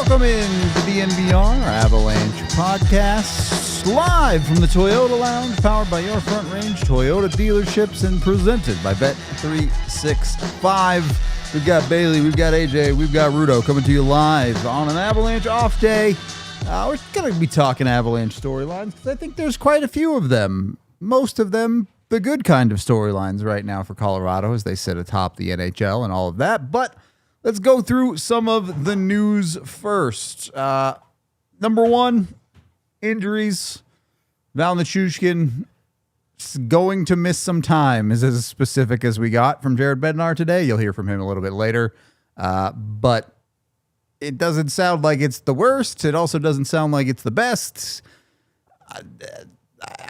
Welcome in to the DNVR Avalanche Podcast, live from the Toyota Lounge, powered by your Front Range Toyota dealerships and presented by Bet365. We've got Bailey, we've got AJ, we've got Rudo coming to you live on an Avalanche off day. We're going to be talking Avalanche storylines because I think there's quite a few of them. Most of them, the good kind of storylines right now for Colorado as they sit atop the NHL and all of that. But let's go through some of the news first. Number one, injuries. Val Nichushkin is going to miss some time, is as specific as we got from Jared Bednar today. You'll hear from him a little bit later. But it doesn't sound like it's the worst. It also doesn't sound like it's the best.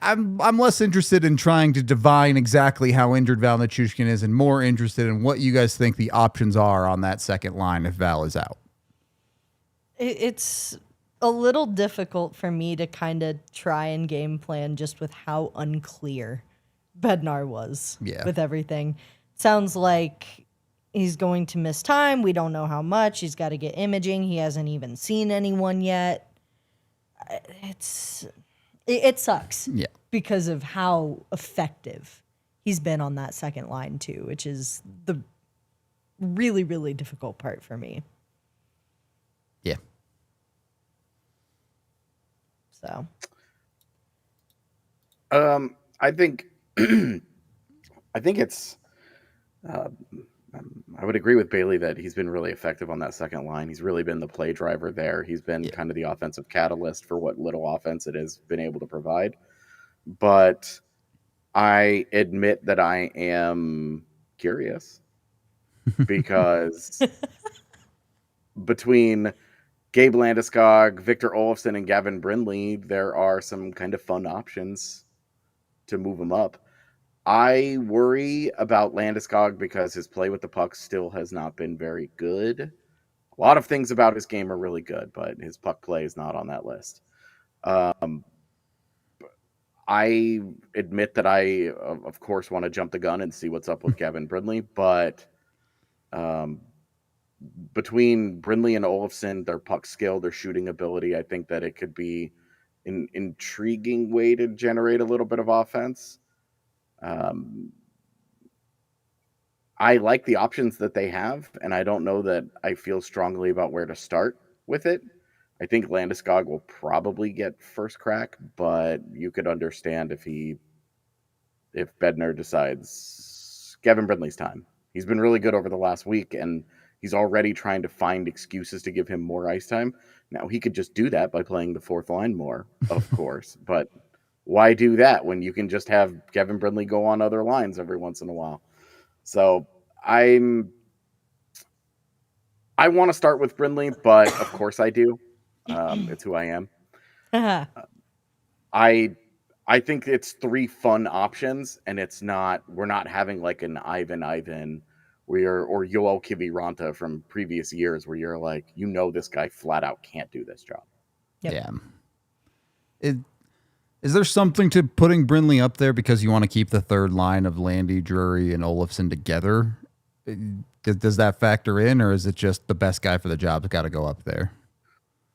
I'm less interested in trying to divine exactly how injured Val Nichushkin is and more interested in what you guys think the options are on that second line if Val is out. It's a little difficult for me to kind of try and game plan just with how unclear Bednar was with everything. Sounds like he's going to miss time. We don't know how much. He's got to get imaging. He hasn't even seen anyone yet. It sucks because of how effective he's been on that second line too, which is the really, really difficult part for me. Yeah. So. I think it's, I would agree with Bailey that he's been really effective on that second line. He's really been the play driver there. He's been kind of the offensive catalyst for what little offense it has been able to provide. But I admit that I am curious because between Gabe Landeskog, Victor Olofsson, and Gavin Brindley, there are some kind of fun options to move him up. I worry about Landeskog because his play with the puck still has not been very good. A lot of things about his game are really good, but his puck play is not on that list. I admit that I, of course, want to jump the gun and see what's up with Gavin Brindley, but between Brindley and Olofsson, their puck skill, their shooting ability, I think that it could be an intriguing way to generate a little bit of offense. I like the options that they have, and I don't know that I feel strongly about where to start with it. I think Landeskog will probably get first crack, but you could understand if Bednar decides Gavin Brindley's time. He's been really good over the last week, and he's already trying to find excuses to give him more ice time. Now, he could just do that by playing the fourth line more, of course, but why do that when you can just have Gavin Brindley go on other lines every once in a while? So I want to start with Brindley, but of course I do. It's who I am. I think it's three fun options, and we're not having like an Ivan or Yoel Kiviranta from previous years where you're like, this guy flat out can't do this job. Yep. Yeah. Is there something to putting Brindley up there because you want to keep the third line of Landy, Drury, and Olofsson together? Does that factor in, or is it just the best guy for the job's got to go up there?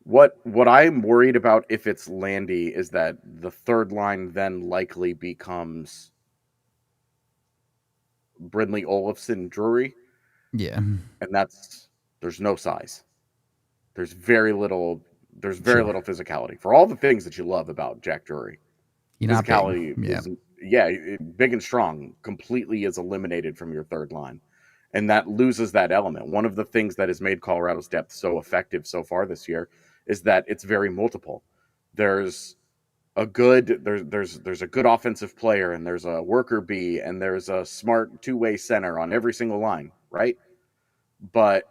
What I'm worried about if it's Landy is that the third line then likely becomes Brindley, Olofsson, Drury. Yeah. And there's no size. There's very little physicality. For all the things that you love about Jack Drury. Physicality is big and strong completely is eliminated from your third line. And that loses that element. One of the things that has made Colorado's depth so effective so far this year is that it's very multiple. There's a good offensive player, and there's a worker bee, and there's a smart two-way center on every single line. right? But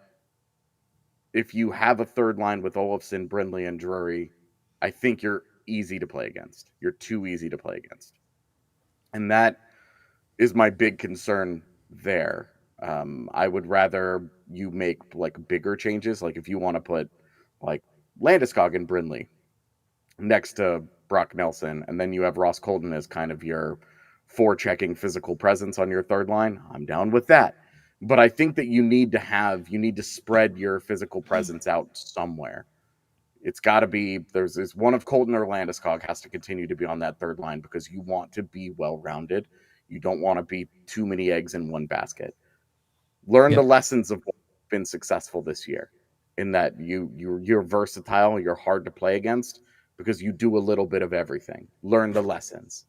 if you have a third line with Olofsson, Brindley, and Drury, I think you're easy to play against. You're too easy to play against. And that is my big concern there. I would rather you make like bigger changes. Like if you want to put like Landeskog and Brindley next to Brock Nelson, and then you have Ross Colton as kind of your forechecking physical presence on your third line, I'm down with that. But I think that you need to spread your physical presence out somewhere. It's got to be, there's one of Colton or Landeskog has to continue to be on that third line because you want to be well-rounded. You don't want to be too many eggs in one basket. Learn the lessons of what's been successful this year in that you're versatile, you're hard to play against because you do a little bit of everything. Learn the lessons.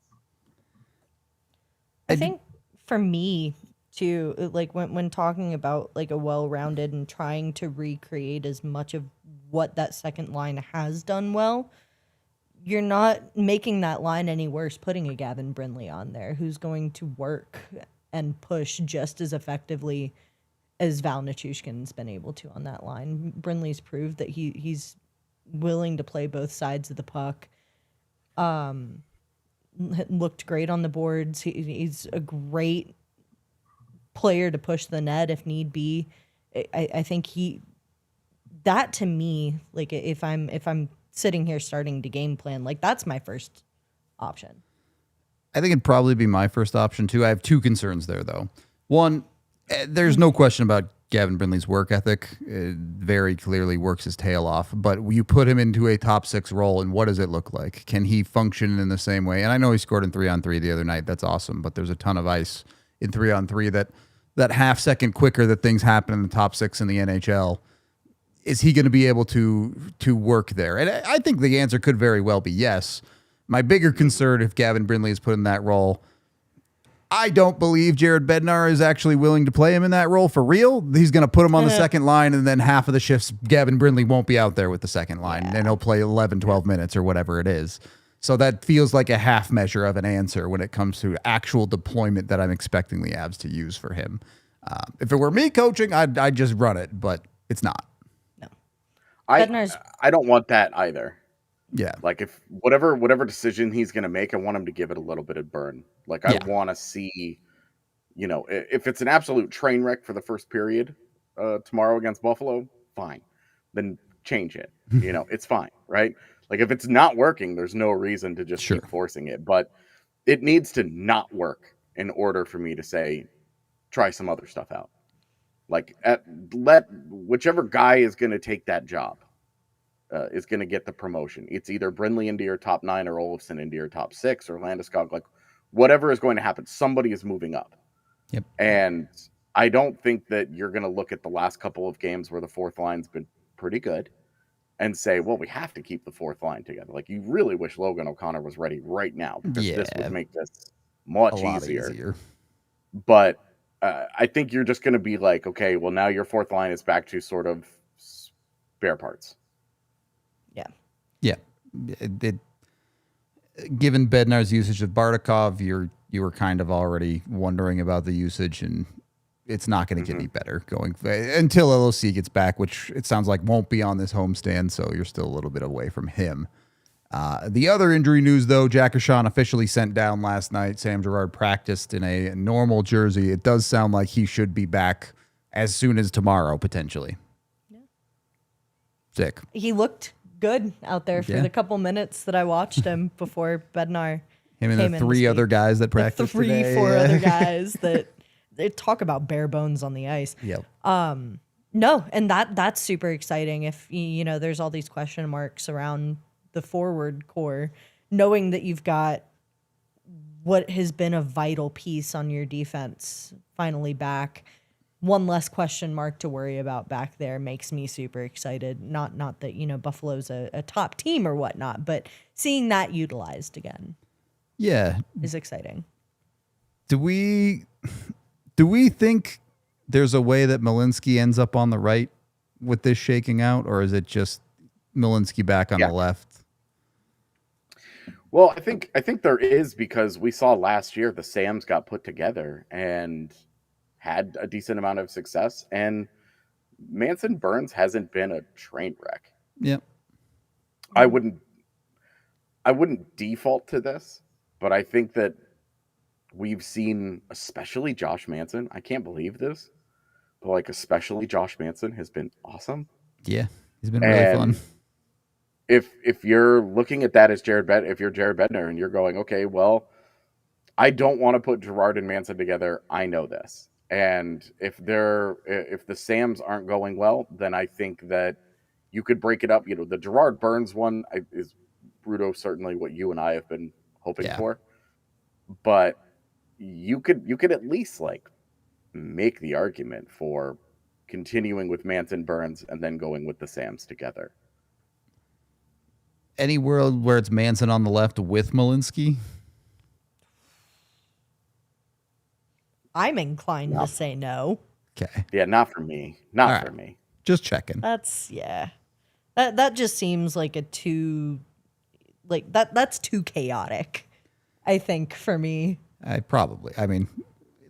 I think for me too, like when talking about like a well-rounded and trying to recreate as much of what that second line has done well, you're not making that line any worse putting a Gavin Brindley on there who's going to work and push just as effectively as Val Nichushkin's been able to on that line. Brindley's proved that he's willing to play both sides of the puck. Looked great on the boards. He's a great player to push the net if need be. I think that to me, like if I'm sitting here starting to game plan, like that's my first option. I think it'd probably be my first option too. I have two concerns there though. One, there's no question about Gavin Brindley's work ethic. It very clearly works his tail off, but you put him into a top six role and what does it look like? Can he function in the same way? And I know he scored in 3-on-3 the other night. That's awesome, but there's a ton of ice in 3-on-3 that half second quicker that things happen in the top six in the NHL. Is he going to be able to work there? And I think the answer could very well be yes. My bigger concern if Gavin Brindley is put in that role, I don't believe Jared Bednar is actually willing to play him in that role for real. He's going to put him on the second line, and then half of the shifts, Gavin Brindley won't be out there with the second line, and he'll play 11, 12 minutes or whatever it is. So that feels like a half measure of an answer when it comes to actual deployment that I'm expecting the Avs to use for him. If it were me coaching, I'd just run it, but it's not. No. I don't want that either. Yeah. Like if whatever decision he's going to make, I want him to give it a little bit of burn. Like I want to see, if it's an absolute train wreck for the first period tomorrow against Buffalo, fine. Then change it. It's fine, right? Like if it's not working, there's no reason to just keep forcing it. But it needs to not work in order for me to say, try some other stuff out. Like let whichever guy is going to take that job. Is going to get the promotion. It's either Brindley into your top 9 or Olofsson into your top 6 or Landeskog. Like whatever is going to happen, somebody is moving up. Yep. And I don't think that you're going to look at the last couple of games where the fourth line's been pretty good and say, well, we have to keep the fourth line together. Like you really wish Logan O'Connor was ready right now because this would make this much easier. But I think you're just going to be like, okay, well now your fourth line is back to sort of spare parts. Yeah. Given Bednar's usage of Bardakov, you were kind of already wondering about the usage, and it's not going to get any better going until LOC gets back, which it sounds like won't be on this homestand, so you're still a little bit away from him. The other injury news, though, Jack O'Shawn officially sent down last night. Sam Girard practiced in a normal jersey. It does sound like he should be back as soon as tomorrow, potentially. Yeah. Sick. He looked good out there for the couple minutes that I watched him before Bednar. Him and the 3 other guys that practiced today. 4 other guys that they talk about bare bones on the ice. Yep. No, and that's super exciting. If there's all these question marks around the forward core, knowing that you've got what has been a vital piece on your defense finally back. One less question mark to worry about back there makes me super excited. Not that, Buffalo's a top team or whatnot, but seeing that utilized again. Yeah. Is exciting. Do we think there's a way that Malinsky ends up on the right with this shaking out, or is it just Malinsky back on the left? Well, I think there is, because we saw last year the Sams got put together and had a decent amount of success, and Manson Burns hasn't been a train wreck. Yep. I wouldn't default to this, but I think that we've seen, especially Josh Manson. I can't believe this, but like especially Josh Manson has been awesome. Yeah, he's been really fun. If you're looking at that as if you're Jared Bednar and you're going, okay, well, I don't want to put Girard and Manson together. I know this. And if the Sams aren't going well, then I think that you could break it up. You know, the Girard Burns one is, Rudo, certainly what you and I have been hoping for. But you could at least like make the argument for continuing with Manson Burns and then going with the Sams together. Any world where it's Manson on the left with Malinsky? I'm inclined to say no. Okay. Yeah, not for me. Not for me. Just checking. That's That just seems like that's too chaotic, I think, for me. I mean,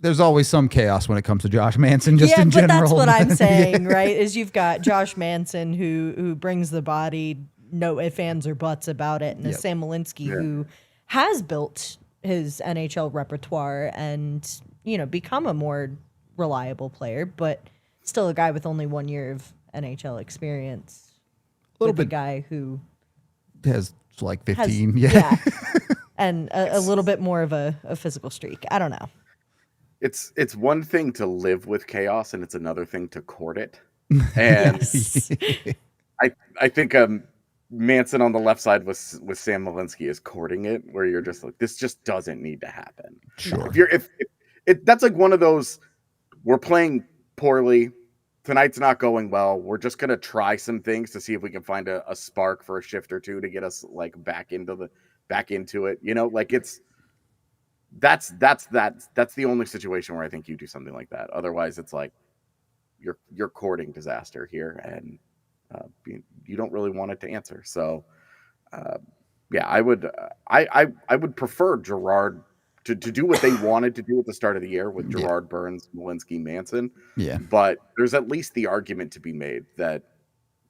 there's always some chaos when it comes to Josh Manson, just in general. Yeah, but that's what I'm saying, right? Is you've got Josh Manson who brings the body, no ifs, ands, or buts about it, and a Sam Malinsky who has built his NHL repertoire and, you know, become a more reliable player, but still a guy with only 1 year of NHL experience. A little bit. A guy who has like 15, and a little bit more of a physical streak. I don't know. It's one thing to live with chaos, and it's another thing to court it. And I think Manson on the left side with Sam Malinsky is courting it, where you're just like, this just doesn't need to happen. Sure. If that's like one of those, we're playing poorly, tonight's not going well, we're just gonna try some things to see if we can find a spark for a shift or two to get us like back into it. You know, like that's the only situation where I think you do something like that. Otherwise, it's like you're courting disaster here, and you don't really want it to answer. So, I would prefer Girard to do what they wanted to do at the start of the year with Girard, Burns, Malinsky, Manson. Yeah. But there's at least the argument to be made that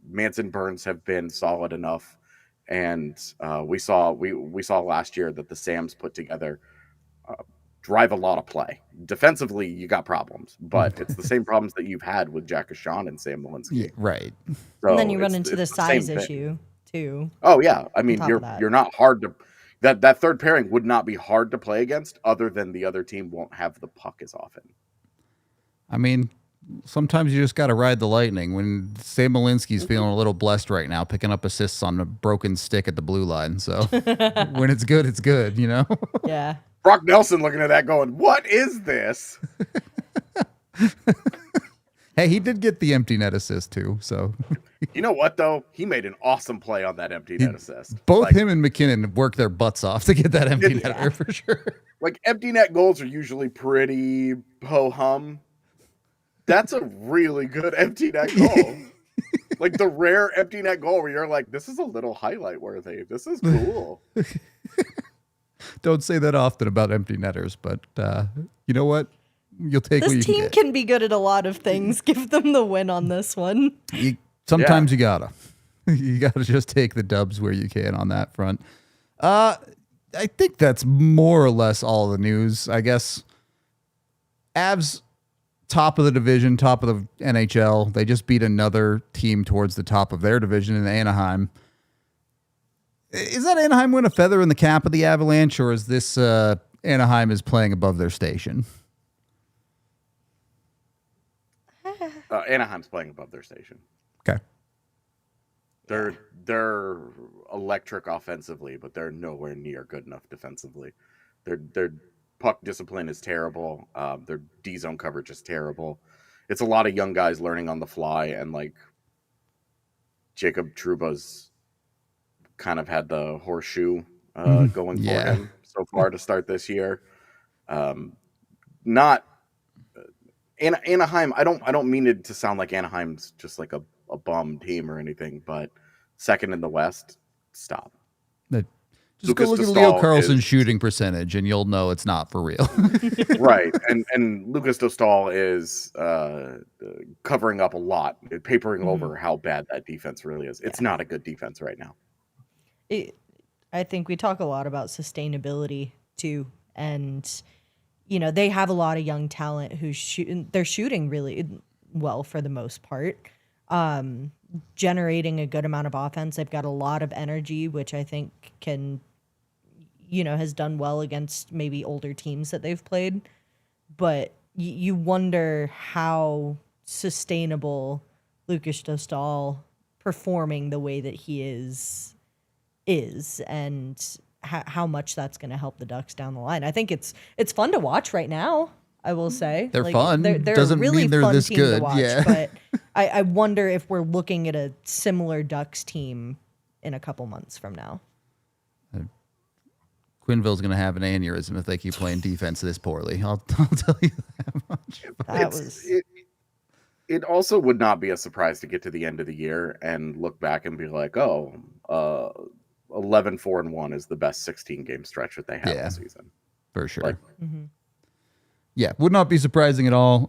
Manson, Burns have been solid enough, and we saw last year that the Sams put together drive a lot of play. Defensively, you got problems, but it's the same problems that you've had with Jack Ashon and Sam Malinsky. Yeah, right. So and then you run into the size issue too. Oh yeah, I mean you're not hard to that third pairing would not be hard to play against, other than the other team won't have the puck as often. I mean, sometimes you just got to ride the lightning. When Sam Malinsky's feeling a little blessed right now, picking up assists on a broken stick at the blue line. So when it's good, you know? Yeah. Brock Nelson looking at that going, what is this? Hey, he did get the empty net assist too. So you know what though? He made an awesome play on that empty net assist. Both him and MacKinnon worked their butts off to get that empty netter for sure. Like empty net goals are usually pretty ho-hum. That's a really good empty net goal. Like the rare empty net goal where you're like, this is a little highlight worthy. This is cool. Don't say that often about empty netters, but you know what? You'll take what you can get. This team can be good at a lot of things. Give them the win on this one. Sometimes you gotta. You gotta just take the dubs where you can on that front. I think that's more or less all the news, I guess. Avs, top of the division, top of the NHL. They just beat another team towards the top of their division in Anaheim. Is that Anaheim win a feather in the cap of the Avalanche, or is this Anaheim is playing above their station? Anaheim's playing above their station. Okay. They're electric offensively, but they're nowhere near good enough defensively. Their puck discipline is terrible. Their D zone coverage is terrible. It's a lot of young guys learning on the fly, and like Jacob Trouba's kind of had the horseshoe going for him so far to start this year. Not Anaheim. I don't mean it to sound like Anaheim's just like a bum team or anything, but second in the West. Stop. Just go look at Leo Carlson's shooting percentage, and you'll know it's not for real. Right, and Lucas Dostal is covering up a lot, papering over how bad that defense really is. It's not a good defense right now. I think we talk a lot about sustainability too, and they have a lot of young talent who's they're shooting really well for the most part, generating a good amount of offense. They've got a lot of energy, which I think can. Has done well against maybe older teams that they've played. But you wonder how sustainable Lucas Dostal performing the way that he is and how much that's going to help the Ducks down the line. I think it's fun to watch right now, I will say. They're fun. They're Doesn't really mean they're fun this team good. to watch, Yeah. But I wonder if we're looking at a similar Ducks team in a couple months from now. Quinville's going to have an aneurysm if they keep playing defense this poorly. I'll tell you that much. It also would not be a surprise to get to the end of the year and look back and be like, 11-4-1 is the best 16-game stretch that they have this season. For sure. Yeah, would not be surprising at all.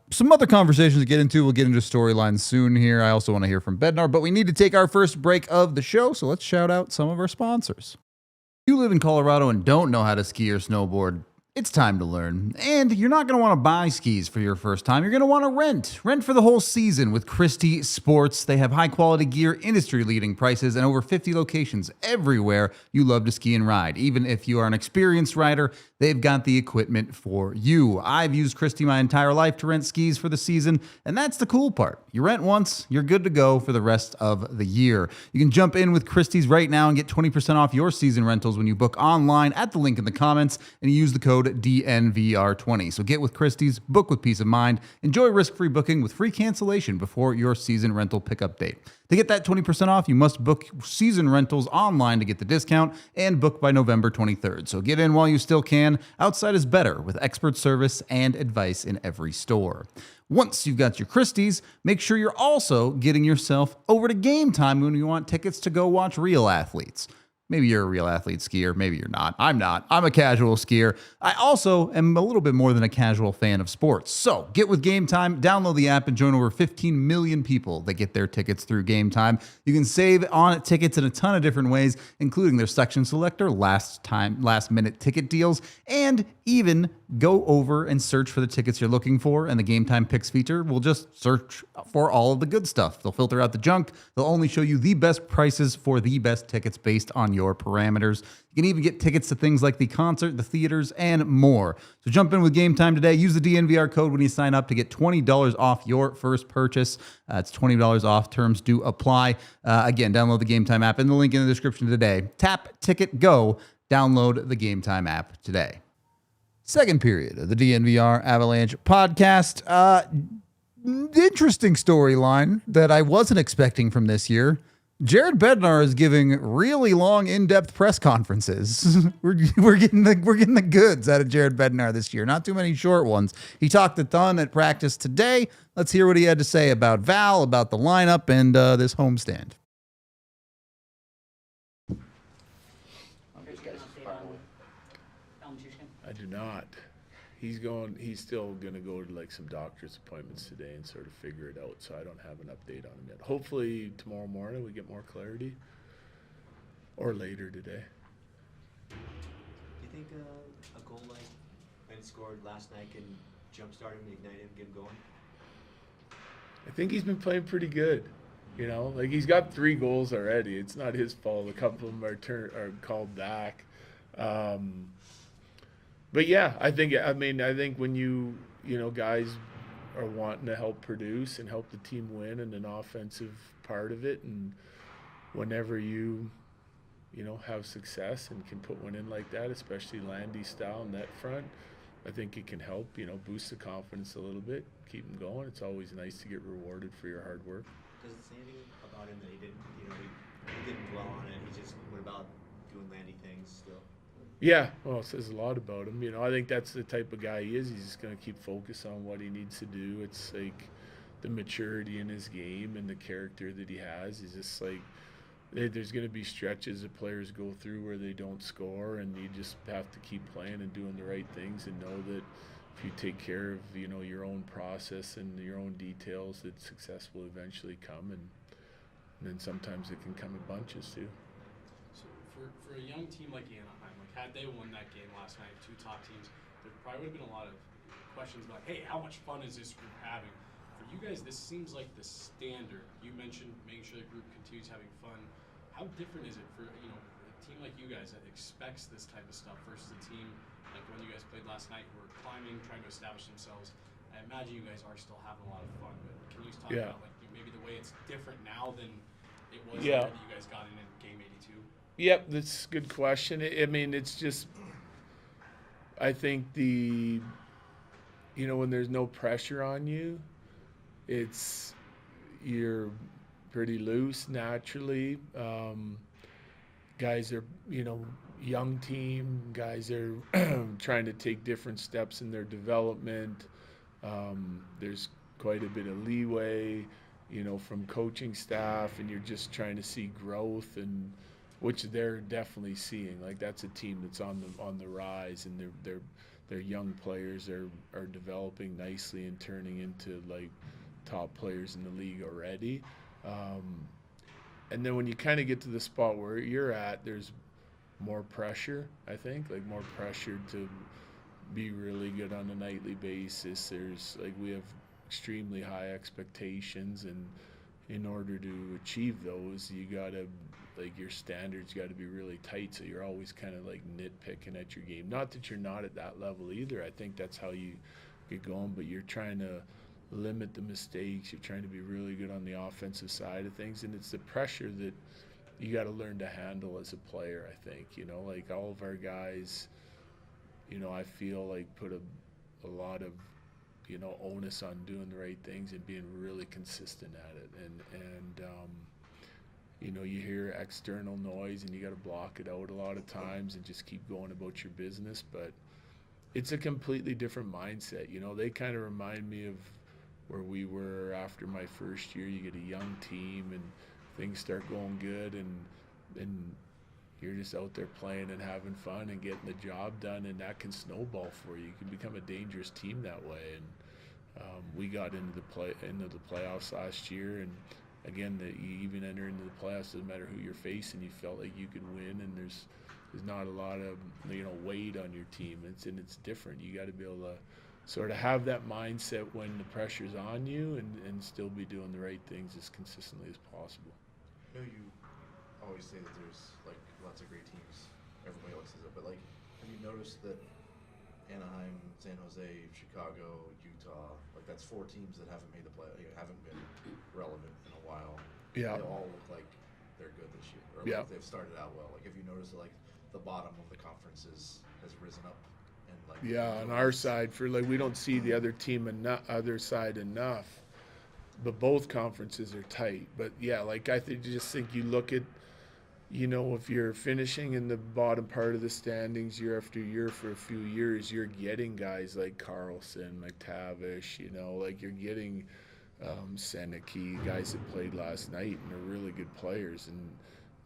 Some other conversations to get into. We'll get into storylines soon here. I also want to hear from Bednar, but we need to take our first break of the show, so let's shout out some of our sponsors. If you live in Colorado and don't know how to ski or snowboard, it's time to learn. And you're not going to want to buy skis for your first time. You're going to want to rent. Rent for the whole season with Christie Sports. They have high-quality gear, industry-leading prices, and over 50 locations everywhere you love to ski and ride. Even if you are an experienced rider, they've got the equipment for you. I've used Christie my entire life to rent skis for the season, and that's the cool part. You rent once, you're good to go for the rest of the year. You can jump in with Christie's right now and get 20% off your season rentals when you book online at the link in the comments and you use the code DNVR20. So get with Christie's, book with peace of mind, enjoy risk-free booking with free cancellation before your season rental pickup date. To get that 20% off, you must book season rentals online to get the discount and book by November 23rd. So get in while you still can. Outside is better with expert service and advice in every store. Once you've got your Christie's, make sure you're also getting yourself over to Game Time when you want tickets to go watch real athletes. Maybe you're a real athlete skier. Maybe you're not. I'm not. I'm a casual skier. I also am a little bit more than a casual fan of sports. So get with Game Time, download the app, and join over 15 million people that get their tickets through Game Time. You can save on tickets in a ton of different ways, including their section selector, last minute ticket deals, and even go over and search for the tickets you're looking for. And the Game Time Picks feature will just search for all of the good stuff. They'll filter out the junk. They'll only show you the best prices for the best tickets based on your parameters. You can even get tickets to things like the concert, the theaters, and more. So jump in with Game Time today. Use the DNVR code when you sign up to get $20 off your first purchase. It's $20 off. Terms do apply. Again, download the Game Time app in the link in the description today. Tap, ticket, go. Download the Game Time app today. Second period of the DNVR Avalanche podcast. Interesting storyline that I wasn't expecting from this year. Jared Bednar is giving really long, in-depth press conferences. we're getting the goods out of Jared Bednar this year. Not too many short ones. He talked a ton at practice today. Let's hear what he had to say about Val, about the lineup, and this homestand. I do not. He's still gonna go to like some doctor's appointments today and sort of figure it out. So I don't have an update on him yet. Hopefully tomorrow morning we get more clarity, or later today. Do you think a goal like Ben scored last night can jumpstart him, ignite him, get him going? I think he's been playing pretty good. You know, like he's got 3 goals already. It's not his fault. A couple of them are called back. But yeah, I think when guys are wanting to help produce and help the team win and an offensive part of it, and whenever you have success and can put one in like that, especially Landy style net front, I think it can help, boost the confidence a little bit, keep them going. It's always nice to get rewarded for your hard work. Does it say anything about him that he didn't, he didn't dwell on it, he just went about doing Landy things still? Yeah, well, it says a lot about him. I think that's the type of guy he is. He's just going to keep focused on what he needs to do. It's like the maturity in his game and the character that he has. He's just like, there's going to be stretches that players go through where they don't score, and you just have to keep playing and doing the right things and know that if you take care of, you know, your own process and your own details, that success will eventually come, and then sometimes it can come in bunches too. So for a young team like Anaheim, like had they won that game last night, two top teams, there probably would have been a lot of questions about, hey, how much fun is this group having? For you guys, this seems like the standard. You mentioned making sure the group continues having fun. How different is it for, you know, a team like you guys that expects this type of stuff versus a team like the one you guys played last night who are climbing, trying to establish themselves? I imagine you guys are still having a lot of fun, but can you talk about like maybe the way it's different now than it was when you guys got in game 82? Yep, that's a good question. I mean, it's just, I think you know, when there's no pressure on you, you're pretty loose naturally. Guys are, you know, young team, guys are trying to take different steps in their development. There's quite a bit of leeway, you know, from coaching staff, and you're just trying to see growth, and which they're definitely seeing. Like, that's a team that's on the rise, and their young players are developing nicely and turning into like top players in the league already. And then when you kind of get to the spot where you're at, there's more pressure, I think, like more pressure to be really good on a nightly basis. There's like, we have extremely high expectations, and in order to achieve those, you gotta, like, your standards got to be really tight, so you're always kind of like nitpicking at your game. Not that you're not at that level either. I think that's how you get going, but you're trying to limit the mistakes. You're trying to be really good on the offensive side of things, and it's the pressure that you got to learn to handle as a player, I think. You know, like, all of our guys, you know, I feel like put a lot of, you know, onus on doing the right things and being really consistent at it. And you know, you hear external noise and you got to block it out a lot of times and just keep going about your business. But it's a completely different mindset. You know, they kind of remind me of where we were after my first year. You get a young team and things start going good, and you're just out there playing and having fun and getting the job done, and that can snowball for you. You can become a dangerous team that way. And we got into the playoffs last year, and again, that you even enter into the playoffs, doesn't matter who you're facing, you felt like you could win, and there's not a lot of, you know, weight on your team. It's different. You got to be able to sort of have that mindset when the pressure's on you, and still be doing the right things as consistently as possible. I know you always say that there's like lots of great teams. Everybody always says that, but like, have you noticed that Anaheim, San Jose, Chicago, Utah, like, that's four teams that haven't made the play, haven't been relevant in a while. Yeah. They all look like they're good this year, or like they've started out well. Like, have you noticed that, like, the bottom of the conferences has risen up? And like, on our side, for like, we don't see the other other side enough, but both conferences are tight. But yeah, like, I just think you look at, you know, if you're finishing in the bottom part of the standings year after year for a few years, you're getting guys like Carlson, McTavish, you know, like, you're getting Seneke, guys that played last night and are really good players.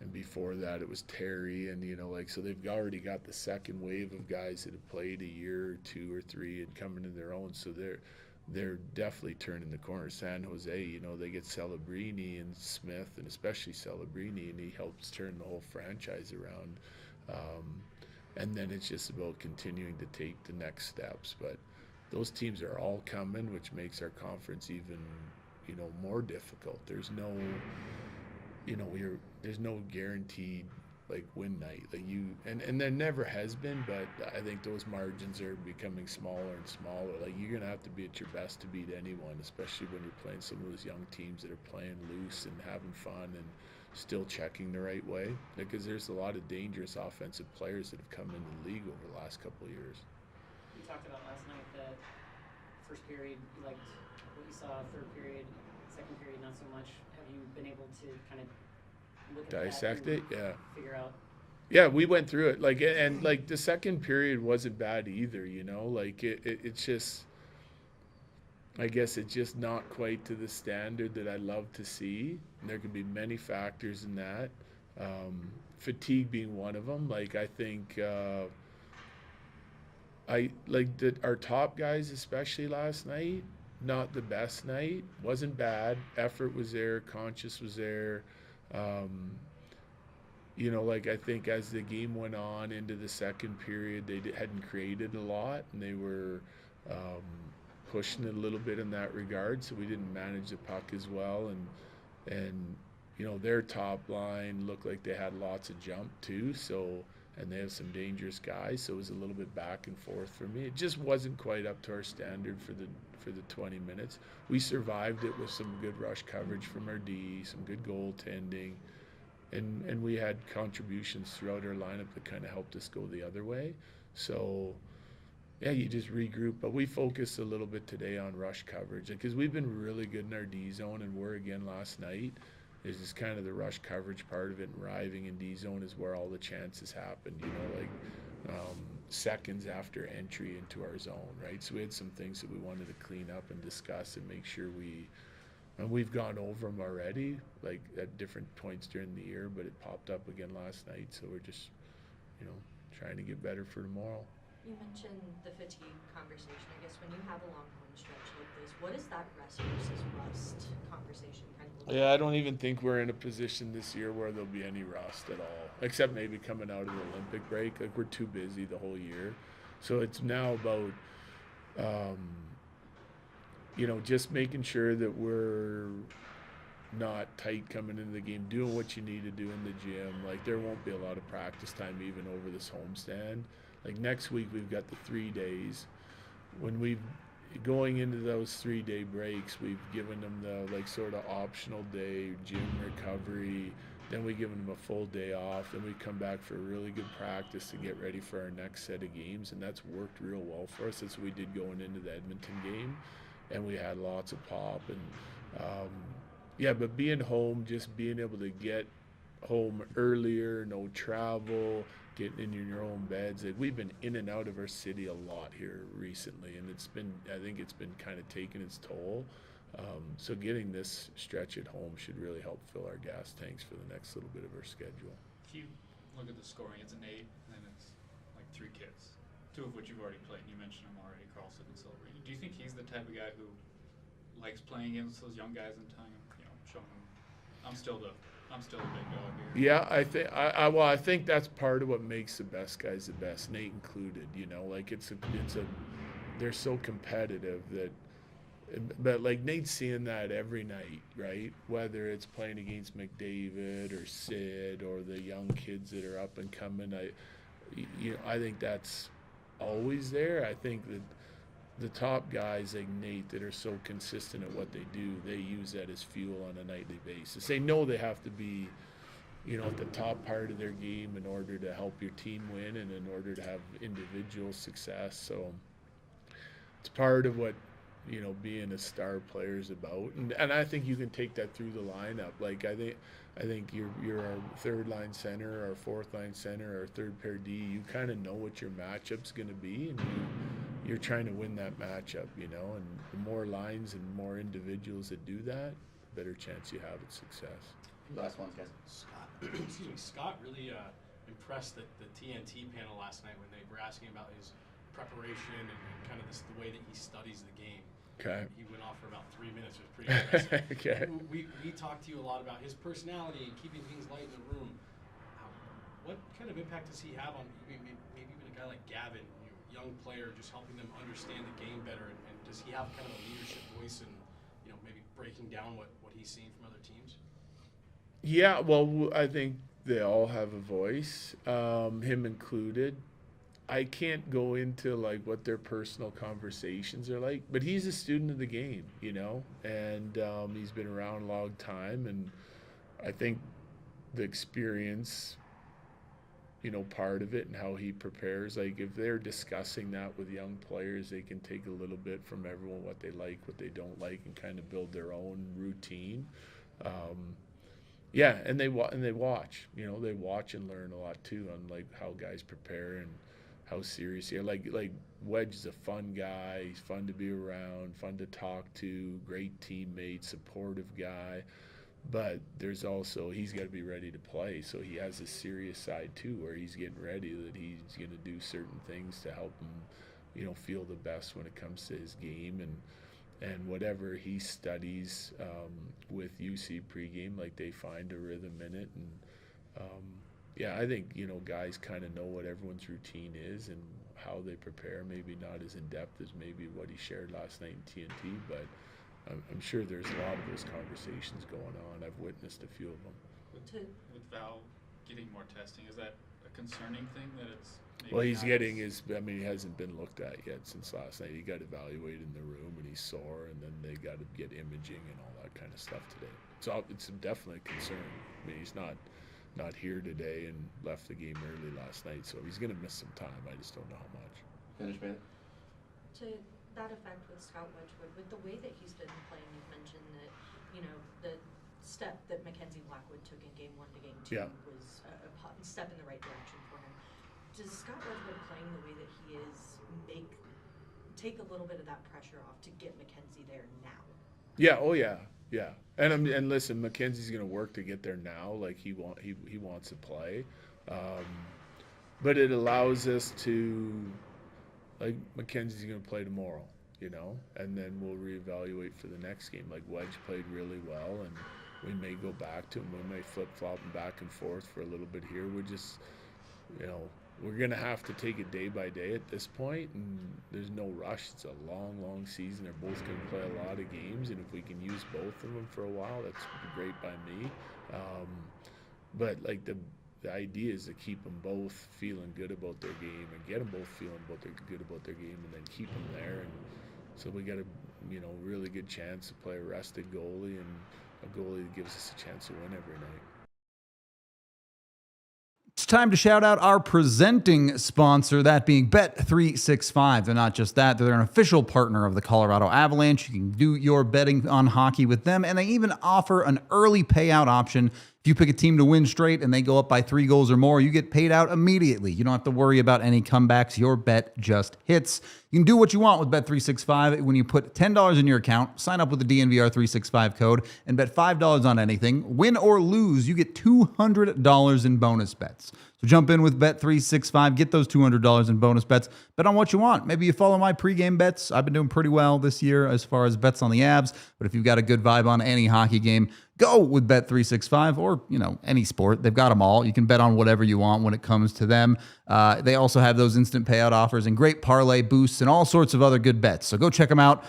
And before that, it was Terry, and, you know, like, so they've already got the second wave of guys that have played a year or two or three and coming to their own. So they're definitely turning the corner. San Jose, you know, they get Celebrini and Smith, and especially Celebrini, and he helps turn the whole franchise around. And then it's just about continuing to take the next steps. But those teams are all coming, which makes our conference even, you know, more difficult. There's no, you know, there's no guaranteed, like, win night. Like, and there never has been, but I think those margins are becoming smaller and smaller. Like, you're gonna have to be at your best to beat anyone, especially when you're playing some of those young teams that are playing loose and having fun and still checking the right way. Because there's a lot of dangerous offensive players that have come into the league over the last couple of years. You talked about last night that first period you liked what you saw, third period, second period not so much. Have you been able to kind of look at Dissect that it? Yeah. Figure out? Yeah, we went through it. Like, and like, the second period wasn't bad either, you know? Like, it's just, I guess it's just not quite to the standard that I love to see. And there could be many factors in that. Fatigue being one of them. Like, I think our top guys, especially last night, not the best night. Wasn't bad. Effort was there. Conscious was there. I think as the game went on into the second period, they hadn't created a lot, and they were pushing it a little bit in that regard. So we didn't manage the puck as well, and their top line looked like they had lots of jump too. So, and they have some dangerous guys, so it was a little bit back and forth for me. It just wasn't quite up to our standard for the 20 minutes. We survived it with some good rush coverage from our D, some good goaltending. And we had contributions throughout our lineup that kind of helped us go the other way. So, yeah, you just regroup. But we focused a little bit today on rush coverage because we've been really good in our D zone, and we're again last night. Is just kind of the rush coverage part of it, and arriving in D zone is where all the chances happened. Seconds after entry into our zone, right? So we had some things that we wanted to clean up and discuss and make sure we've gone over them already, like at different points during the year, but it popped up again last night. So we're just, trying to get better for tomorrow. You mentioned the fatigue conversation. I guess when you have a long home stretch like this, what is that rest versus rust conversation kind of look Yeah, I don't even think we're in a position this year where there'll be any rust at all, except maybe coming out of the Olympic break. Like, we're too busy the whole year. So it's now about, just making sure that we're not tight coming into the game, doing what you need to do in the gym. Like, there won't be a lot of practice time even over this homestand. Like, next week we've got the 3 days. When going into those 3-day breaks, we've given them the sort of optional day, gym recovery, then we give them a full day off, then we come back for a really good practice to get ready for our next set of games, and that's worked real well for us. That's what we did going into the Edmonton game, and we had lots of pop. And but being home, just being able to get home earlier, no travel, getting in your own beds. Like, we've been in and out of our city a lot here recently, and I think it's been kind of taking its toll. So getting this stretch at home should really help fill our gas tanks for the next little bit of our schedule. If you look at the scoring, it's an 8, and then it's like 3 kids, 2 of which you've already played. You mentioned them already, Carlson and Silver. Do you think he's the type of guy who likes playing against those young guys and telling them, showing them, I'm still the big dog here? Yeah, I think that's part of what makes the best guys the best, Nate included. They're so competitive but like Nate's seeing that every night, right? Whether it's playing against McDavid or Sid or the young kids that are up and coming, I think that's always there. I think that the top guys like Nate that are so consistent at what they do, they use that as fuel on a nightly basis. They know they have to be, at the top part of their game in order to help your team win and in order to have individual success. So it's part of what, being a star player is about. And I think you can take that through the lineup. Like, I think you're our third line center, our fourth line center, our third pair D. You kind of know what your matchup's going to be, and you're trying to win that matchup, and the more lines and more individuals that do that, the better chance you have at success. Last ones, guys. Scott really impressed the TNT panel last night when they were asking about his preparation and kind of the way that he studies the game. Okay. He went off for about 3 minutes. It was pretty impressive. Okay. We talked to you a lot about his personality and keeping things light in the room. What kind of impact does he have on maybe even a guy like Gavin, young player, just helping them understand the game better? And does he have kind of a leadership voice and maybe breaking down what he's seeing from other teams? Yeah, well, I think they all have a voice, him included. I can't go into what their personal conversations are like, but he's a student of the game, and he's been around a long time, and I think the experience, part of it and how he prepares, if they're discussing that with young players, they can take a little bit from everyone, what they like, what they don't like, and kind of build their own routine. And they watch, they watch and learn a lot too on how guys prepare and how serious he is. Like Wedge is a fun guy. He's fun to be around, fun to talk to, great teammate, supportive guy. But there's also, he's got to be ready to play. So he has a serious side too, where he's getting ready, that he's going to do certain things to help him, feel the best when it comes to his game. And whatever he studies with UC pregame, like they find a rhythm in it. And I think, guys kind of know what everyone's routine is and how they prepare. Maybe not as in depth as maybe what he shared last night in TNT, but I'm sure there's a lot of those conversations going on. I've witnessed a few of them. With Val getting more testing, is that a concerning thing that it's? Well, he's getting he hasn't been looked at yet since last night. He got evaluated in the room and he's sore, and then they got to get imaging and all that kind of stuff today. So it's definitely a concern. I mean, he's not here today and left the game early last night, so he's going to miss some time. I just don't know how much. Management. To that effect with Scott Wedgwood, with the way that he's been playing, you've mentioned that, the step that Mackenzie Blackwood took in game 1 to game 2 was a step in the right direction for him. Does Scott Wedgwood playing the way that he is take a little bit of that pressure off to get Mackenzie there now? Yeah, oh yeah. Yeah, and listen, Mackenzie's going to work to get there now. Like he wants to play, but it allows us to, like, Mackenzie's going to play tomorrow, and then we'll reevaluate for the next game. Like Wedge played really well, and we may go back to him. We may flip flop him back and forth for a little bit here. We just, we're going to have to take it day by day at this point, and there's no rush. It's a long, long season. They're both going to play a lot of games, and if we can use both of them for a while, that's great by me. But, like, the idea is to keep them both feeling good about their game and get them both feeling good about their game, and then keep them there. And so we got a, really good chance to play a rested goalie, and a goalie that gives us a chance to win every night. It's time to shout out our presenting sponsor, that being Bet365. They're not just that, they're an official partner of the Colorado Avalanche. You can do your betting on hockey with them, and they even offer an early payout option. If you pick a team to win straight and they go up by 3 goals or more, you get paid out immediately. You don't have to worry about any comebacks. Your bet just hits. You can do what you want with Bet365 when you put $10 in your account, sign up with the DNVR 365 code, and bet $5 on anything. Win or lose, you get $200 in bonus bets. So jump in with Bet365, get those $200 in bonus bets. Bet on what you want. Maybe you follow my pregame bets. I've been doing pretty well this year as far as bets on the Avs, but if you've got a good vibe on any hockey game, go with Bet365 or, any sport. They've got them all. You can bet on whatever you want when it comes to them. They also have those instant payout offers and great parlay boosts and all sorts of other good bets. So go check them out.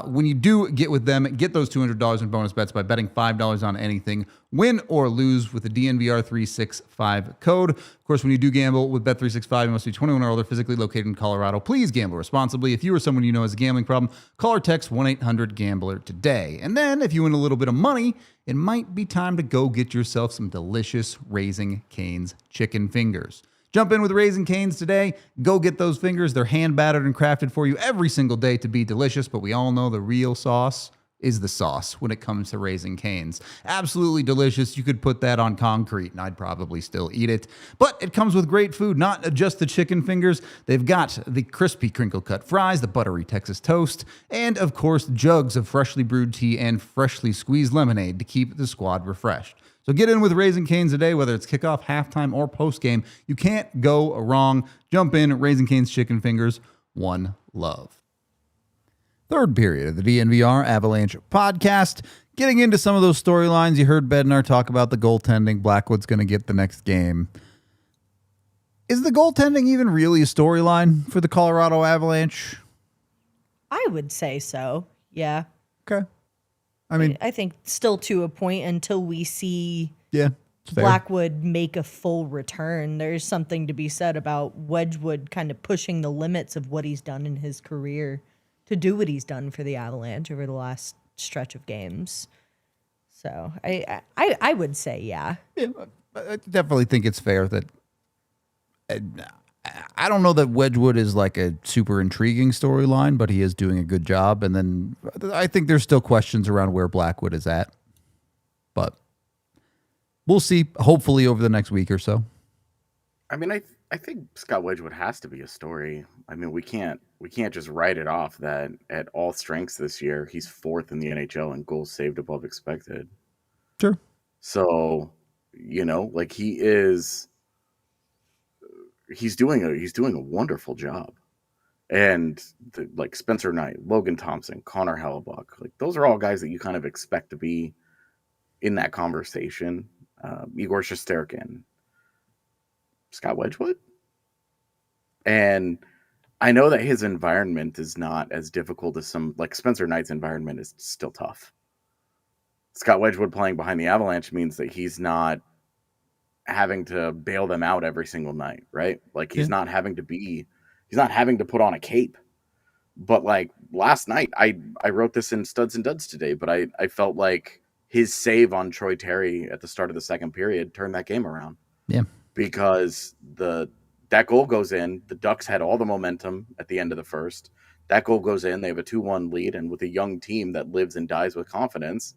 When you do get with them, get those $200 in bonus bets by betting $5 on anything. Win or lose with the DNVR 365 code. Of course, when you do gamble with Bet365, you must be 21 or older, physically located in Colorado. Please gamble responsibly. If you or someone you know has a gambling problem, call or text 1-800-GAMBLER today. And then if you win a little bit of money, it might be time to go get yourself some delicious Raising Cane's chicken fingers. Jump in with Raising Cane's today. Go get those fingers. They're hand battered and crafted for you every single day to be delicious, but we all know the real sauce is the sauce when it comes to Raising Cane's. Absolutely delicious. You could put that on concrete and I'd probably still eat it. But it comes with great food, not just the chicken fingers. They've got the crispy crinkle cut fries, the buttery Texas toast, and of course, jugs of freshly brewed tea and freshly squeezed lemonade to keep the squad refreshed. So get in with Raising Cane's today, whether it's kickoff, halftime, or postgame. You can't go wrong. Jump in, Raising Cane's chicken fingers, one love. Third period of the DNVR Avalanche podcast. Getting into some of those storylines. You heard Bednar talk about the goaltending. Blackwood's going to get the next game. Is the goaltending even really a storyline for the Colorado Avalanche? I would say so, yeah. Okay. I think still to a point until we see fair. Blackwood make a full return. There's something to be said about Wedgwood kind of pushing the limits of what he's done in his career to do what he's done for the Avalanche over the last stretch of games. So I would say, yeah. I definitely think it's fair that I don't know that Wedgwood is like a super intriguing storyline, but he is doing a good job. And then I think there's still questions around where Blackwood is at, but we'll see hopefully over the next week or so. I think Scott Wedgwood has to be a story. We can't just write it off that at all strengths this year, he's 4th in the NHL in goals saved above expected. Sure. So, like he's doing a wonderful job. And like Spencer Knight, Logan Thompson, Connor Hellebuck, like those are all guys that you kind of expect to be in that conversation. Igor Shesterkin, Scott Wedgwood. And I know that his environment is not as difficult as some, like Spencer Knight's environment is still tough. Scott Wedgwood playing behind the Avalanche means that he's not having to bail them out every single night, right? Like he's not having to put on a cape. But like last night, I wrote this in Studs and Duds today, but I felt like his save on Troy Terry at the start of the second period turned that game around. Yeah. Because that goal goes in, the Ducks had all the momentum at the end of the first. That goal goes in, they have a 2-1 lead, and with a young team that lives and dies with confidence,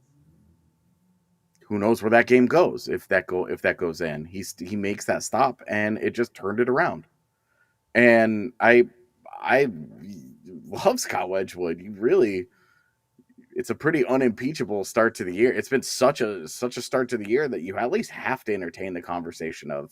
who knows where that game goes if that goes in. He makes that stop, and it just turned it around. And I love Scott Wedgwood. It's a pretty unimpeachable start to the year. It's been such a start to the year that you at least have to entertain the conversation of,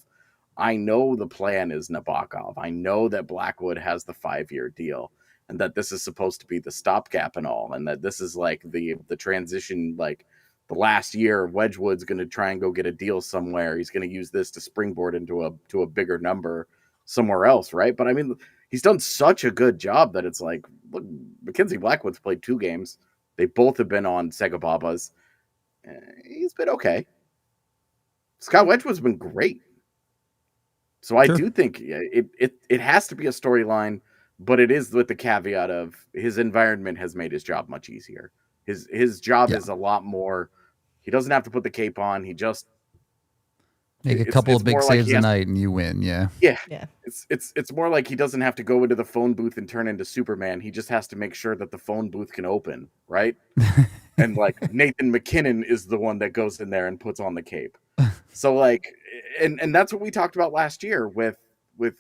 I know the plan is Nabokov. I know that Blackwood has the 5-year deal, and that this is supposed to be the stopgap and all, and that this is like the transition, like the last year Wedgwood's going to try and go get a deal somewhere. He's going to use this to springboard into a bigger number somewhere else, right? But I mean, he's done such a good job that it's like, look, Mackenzie Blackwood's played 2 games. They both have been on Segababas. He's been okay. Scott Wedgwood's been great. So I do think it has to be a storyline, but it is with the caveat of his environment has made his job much easier. His job is a lot more. He doesn't have to put the cape on. He just make a couple of big saves a night and you win. Yeah. It's more like he doesn't have to go into the phone booth and turn into Superman. He just has to make sure that the phone booth can open, right? And like Nathan MacKinnon is the one that goes in there and puts on the cape. So like, and that's what we talked about last year with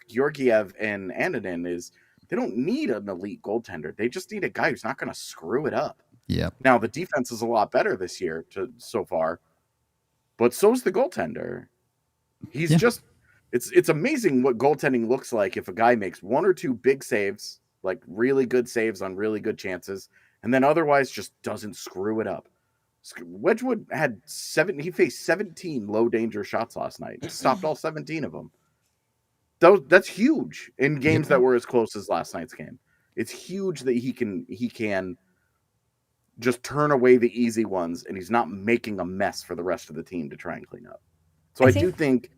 Georgiev and Anaheim is they don't need an elite goaltender. They just need a guy who's not going to screw it up. Yeah. Now the defense is a lot better this year so far, but so's the goaltender. He's just, it's amazing what goaltending looks like if a guy makes 1 or 2 big saves, like really good saves on really good chances, and then otherwise just doesn't screw it up. Wedgwood he faced 17 low danger shots last night. Stopped all 17 of them. That's huge in games that were as close as last night's game. It's huge that he can just turn away the easy ones, and he's not making a mess for the rest of the team to try and clean up. So I do think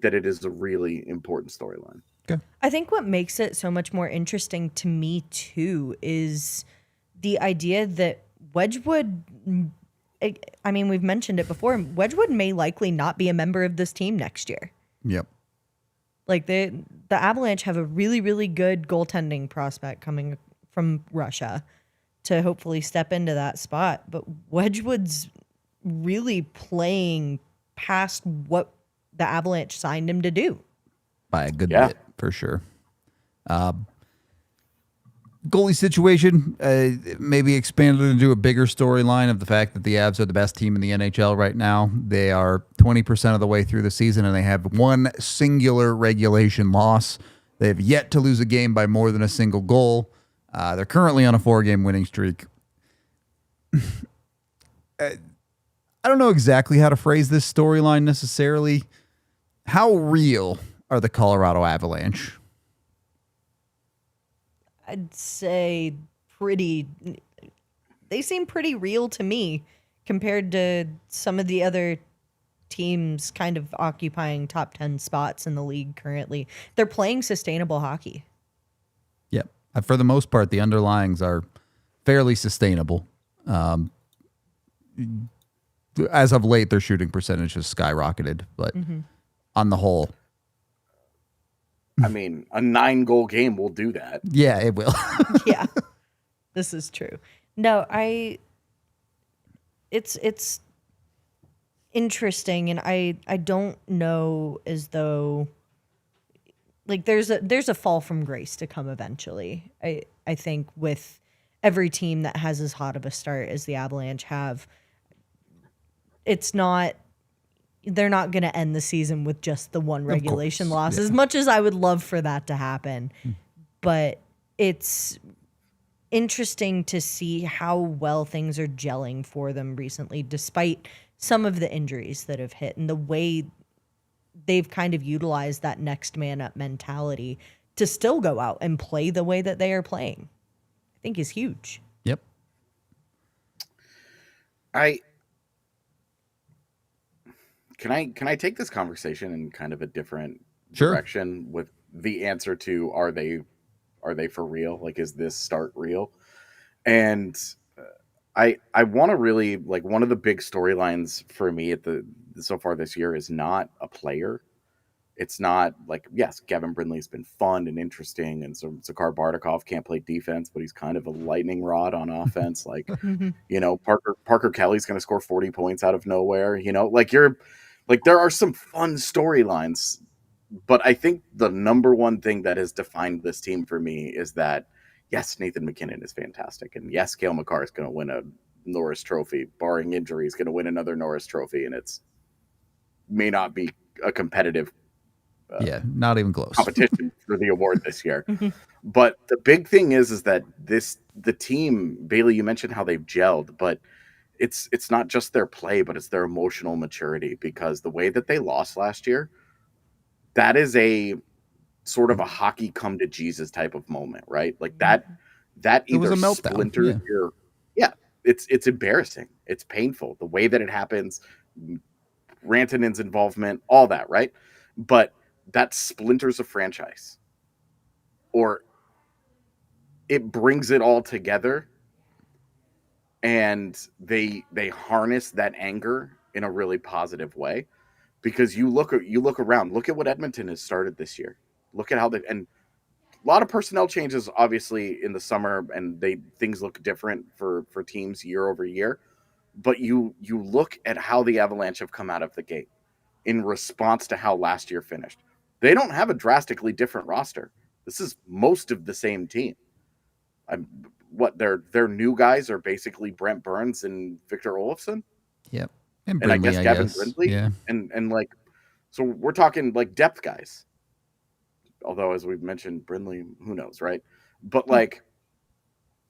that it is a really important storyline. Okay. I think what makes it so much more interesting to me too is the idea that Wedgwood, I mean, we've mentioned it before, Wedgwood may likely not be a member of this team next year. Yep. Like the Avalanche have a really, really good goaltending prospect coming from Russia to hopefully step into that spot. But Wedgwood's really playing past what the Avalanche signed him to do. By a good bit, for sure. Goalie situation maybe expanded into a bigger storyline of the fact that the Avs are the best team in the NHL right now. They are 20% of the way through the season, and they have 1 singular regulation loss. They have yet to lose a game by more than a single goal. They're currently on a 4-game winning streak. I don't know exactly how to phrase this storyline necessarily. How real are the Colorado Avalanche? I'd say they seem pretty real to me compared to some of the other teams kind of occupying top 10 spots in the league currently. They're playing sustainable hockey. Yep. For the most part, the underlyings are fairly sustainable. As of late, their shooting percentage has skyrocketed, but on the whole, I mean, a 9-goal game will do that. Yeah, it will. Yeah, this is true. No, it's interesting, and I don't know as though like there's a fall from grace to come eventually. I think with every team that has as hot of a start as the Avalanche have, it's not. They're not going to end the season with just the one regulation loss, as much as I would love for that to happen. But it's interesting to see how well things are gelling for them recently, despite some of the injuries that have hit and the way they've kind of utilized that next man up mentality to still go out and play the way that they are playing. I think is huge. Yep. Can I take this conversation in kind of a different direction with the answer to are they for real? Like, is this start real? And I want to really, like, one of the big storylines for me so far this year is not a player. It's not like, yes, Kevin Brindley's been fun and interesting, and so Zakar Bardakov can't play defense, but he's kind of a lightning rod on offense. Like, you know, Parker Kelly's going to score 40 points out of nowhere. You know, there are some fun storylines, but I think the number one thing that has defined this team for me is that, yes, Nathan MacKinnon is fantastic, and yes, Cale Makar is going to win a Norris Trophy, barring injury, is going to win another Norris Trophy, and it's may not be a competitive not even close competition for the award this year. But the big thing is that the team, Bailey, you mentioned how they've gelled, but it's not just their play, but it's their emotional maturity, because the way that they lost last year, that is a sort of a hockey come to Jesus type of moment, right? Like that either splinters your it's embarrassing. It's painful. The way that it happens, Rantanen's involvement, all that, right? But that splinters a franchise, or it brings it all together, and they harness that anger in a really positive way. Because you look around, look at what Edmonton has started this year. Look at how and a lot of personnel changes, obviously, in the summer, and things look different for teams year over year. But you look at how the Avalanche have come out of the gate in response to how last year finished. They don't have a drastically different roster. This is most of the same team. Their new guys are basically Brent Burns and Victor Olofsson. Yep. And Brindley, I guess Kevin Brindley. Yeah. And like, so we're talking like depth guys. Although, as we've mentioned, Brindley, who knows, right? But like,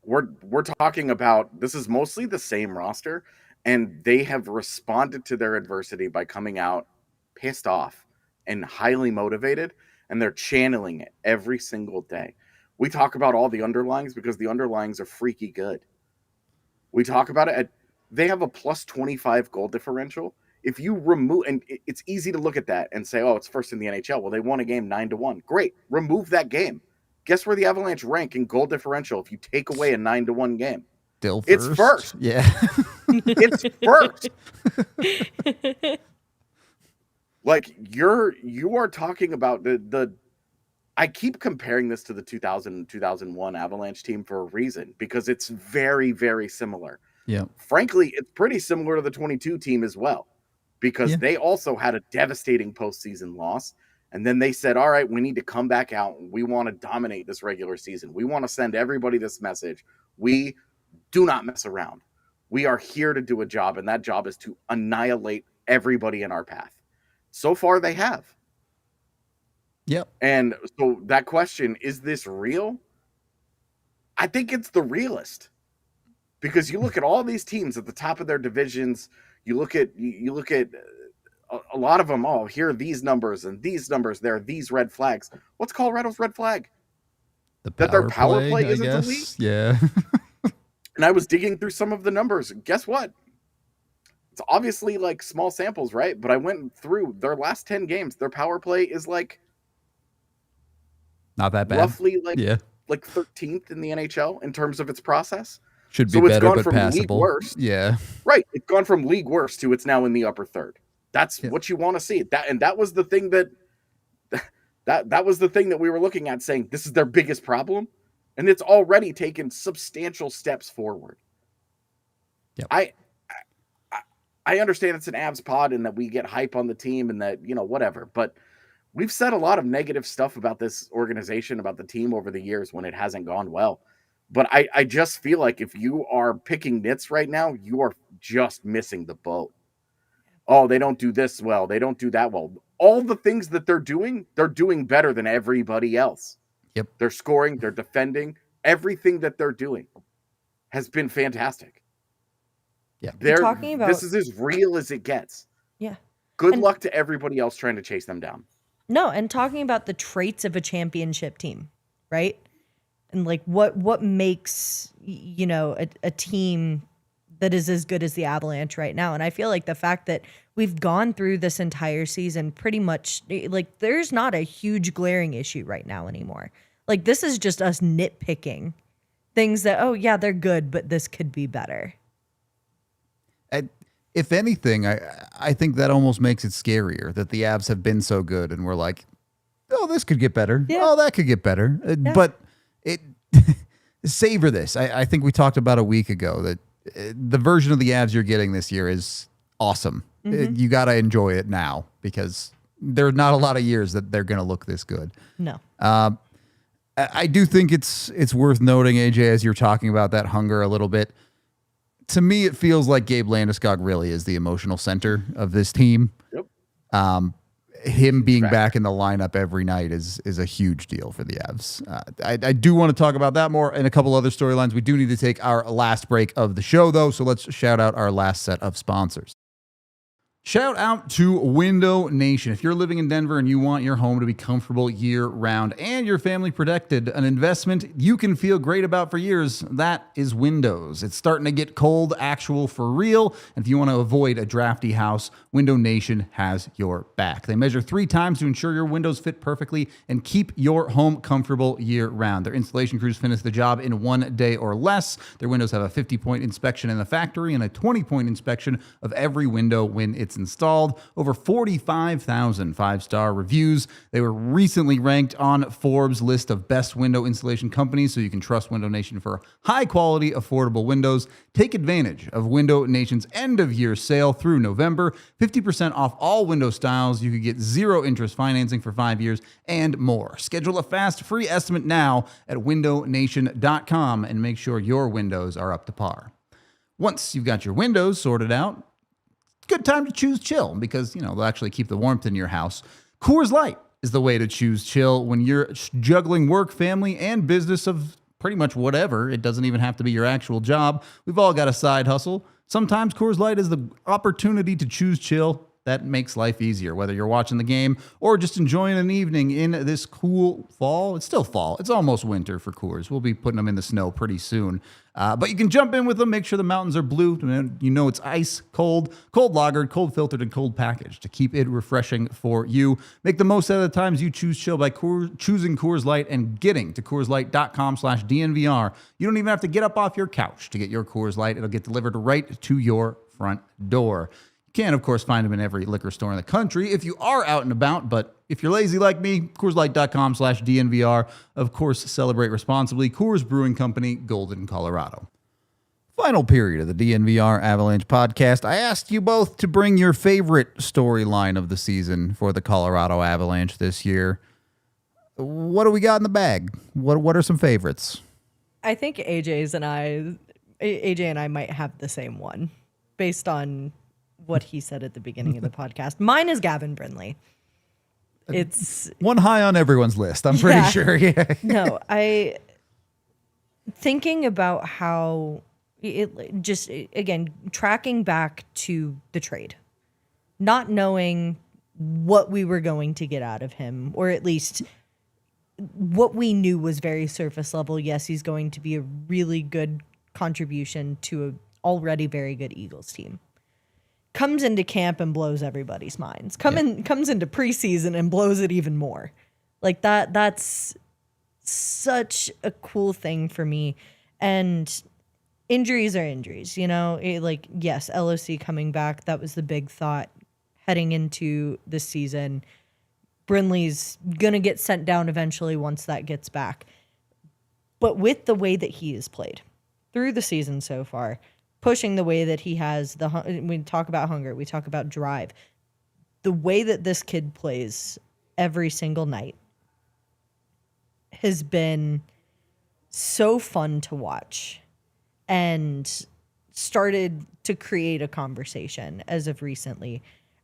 we're talking about, this is mostly the same roster, and they have responded to their adversity by coming out pissed off and highly motivated, and they're channeling it every single day. We talk about all the underlines because the underlines are freaky good. We talk about it. They have a plus 25 goal differential. If you remove, and it's easy to look at that and say, oh, it's first in the NHL. Well, they won a game 9-1. Great. Remove that game. Guess where the Avalanche rank in goal differential if you take away a 9-1 game? Still first. It's first. Yeah. It's first. Like, you are talking about the I keep comparing this to the 2000-2001 Avalanche team for a reason, because it's very, very similar. Yeah. Frankly, it's pretty similar to the 22 team as well, because they also had a devastating postseason loss. And then they said, all right, we need to come back out, and we want to dominate this regular season. We want to send everybody this message. We do not mess around. We are here to do a job, and that job is to annihilate everybody in our path. So far, they have. Yep. And so that question, is this real? I think it's the realest. Because you look at all these teams at the top of their divisions, you look at a lot of them. Oh, here are these numbers and these numbers. There are these red flags. What's Colorado's red flag? That their power play isn't elite? Yeah. And I was digging through some of the numbers. Guess what? It's obviously like small samples, right? But I went through their last 10 games. Their power play is like not that bad. Roughly like 13th in the NHL in terms of its process. Should be better, but passable. Worst, yeah. Right. It's gone from league worst to it's now in the upper third. That's what you want to see. That was the thing that was the thing that we were looking at, saying this is their biggest problem. And it's already taken substantial steps forward. Yep. I understand it's an Avs pod and that we get hype on the team and that, whatever. But we've said a lot of negative stuff about this organization, about the team over the years when it hasn't gone well. But I just feel like if you are picking nits right now, you are just missing the boat. oh, they don't do this well, they don't do that well. All the things that they're doing better than everybody else. Yep. They're scoring, they're defending. Everything that they're doing has been fantastic. Yeah. Talking about, this is as real as it gets. Yeah. Good luck to everybody else trying to chase them down. No, and talking about the traits of a championship team, right? And like what makes, you know, a team that is as good as the Avalanche right now. And I feel like the fact that we've gone through this entire season pretty much, like, there's not a huge glaring issue right now anymore. Like, this is just us nitpicking things that, oh yeah, they're good, but this could be better. If anything, I think that almost makes it scarier that the Avs have been so good and we're like, oh, this could get better. Yeah. Oh, that could get better. But it savor this. I think we talked about a week ago that the version of the Avs you're getting this year is awesome. Mm-hmm. You got to enjoy it now because there are not a lot of years that they're going to look this good. No. I do think it's worth noting, AJ, as you're talking about that hunger a little bit. To me, it feels like Gabe Landeskog really is the emotional center of this team. Yep. Him being back in the lineup every night is a huge deal for the Avs. I do want to talk about that more and a couple other storylines. We do need to take our last break of the show, though, so let's shout out our last set of sponsors. Shout out to Window Nation. If you're living in Denver and you want your home to be comfortable year-round and your family protected, an investment you can feel great about for years, that is windows. It's starting to get cold, actual for real. And if you want to avoid a drafty house, Window Nation has your back. They measure 3 times to ensure your windows fit perfectly and keep your home comfortable year-round. Their installation crews finish the job in 1 day or less. Their windows have a 50-point inspection in the factory and a 20-point inspection of every window when it's installed. Over 45,000 5-star reviews. They were recently ranked on Forbes' list of best window installation companies, so you can trust Window Nation for high-quality, affordable windows. Take advantage of Window Nation's end-of-year sale through November. 50% off all window styles. You could get 0 interest financing for 5 years and more. Schedule a fast, free estimate now at windownation.com and make sure your windows are up to par. Once you've got your windows sorted out, good time to choose chill because, you know, they'll actually keep the warmth in your house. Coors Light is the way to choose chill when you're juggling work, family, and business of pretty much whatever. It doesn't even have to be your actual job. We've all got a side hustle. Sometimes Coors Light is the opportunity to choose chill. That makes life easier, whether you're watching the game or just enjoying an evening in this cool fall. It's still fall. It's almost winter for Coors. We'll be putting them in the snow pretty soon. But you can jump in with them. Make sure the mountains are blue. You know it's ice cold, cold lagered, cold filtered, and cold packaged to keep it refreshing for you. Make the most out of the times you choose chill by choosing Coors Light and getting to CoorsLight.com/DNVR. You don't even have to get up off your couch to get your Coors Light. It'll get delivered right to your front door. Can, of course, find them in every liquor store in the country if you are out and about. But if you're lazy like me, CoorsLight.com/DNVR. Of course, celebrate responsibly. Coors Brewing Company, Golden, Colorado. Final period of the DNVR Avalanche podcast. I asked you both to bring your favorite storyline of the season for the Colorado Avalanche this year. What do we got in the bag? What are some favorites? I think AJ and I might have the same one based on what he said at the beginning of the podcast. Mine is Gavin Brindley. It's one high on everyone's list, I'm pretty sure. Yeah. No, thinking about how it just, again, tracking back to the trade, not knowing what we were going to get out of him, or at least what we knew was very surface level. Yes, he's going to be a really good contribution to an already very good Eagles team. Comes into camp and blows everybody's minds. Comes into preseason and blows it even more. Like that's such a cool thing for me. And injuries are injuries, you know? Yes, LOC coming back, that was the big thought heading into this season. Brindley's going to get sent down eventually once that gets back. But with the way that he has played through the season so far, pushing the way that he has, we talk about hunger, we talk about drive. The way that this kid plays every single night has been so fun to watch and started to create a conversation as of recently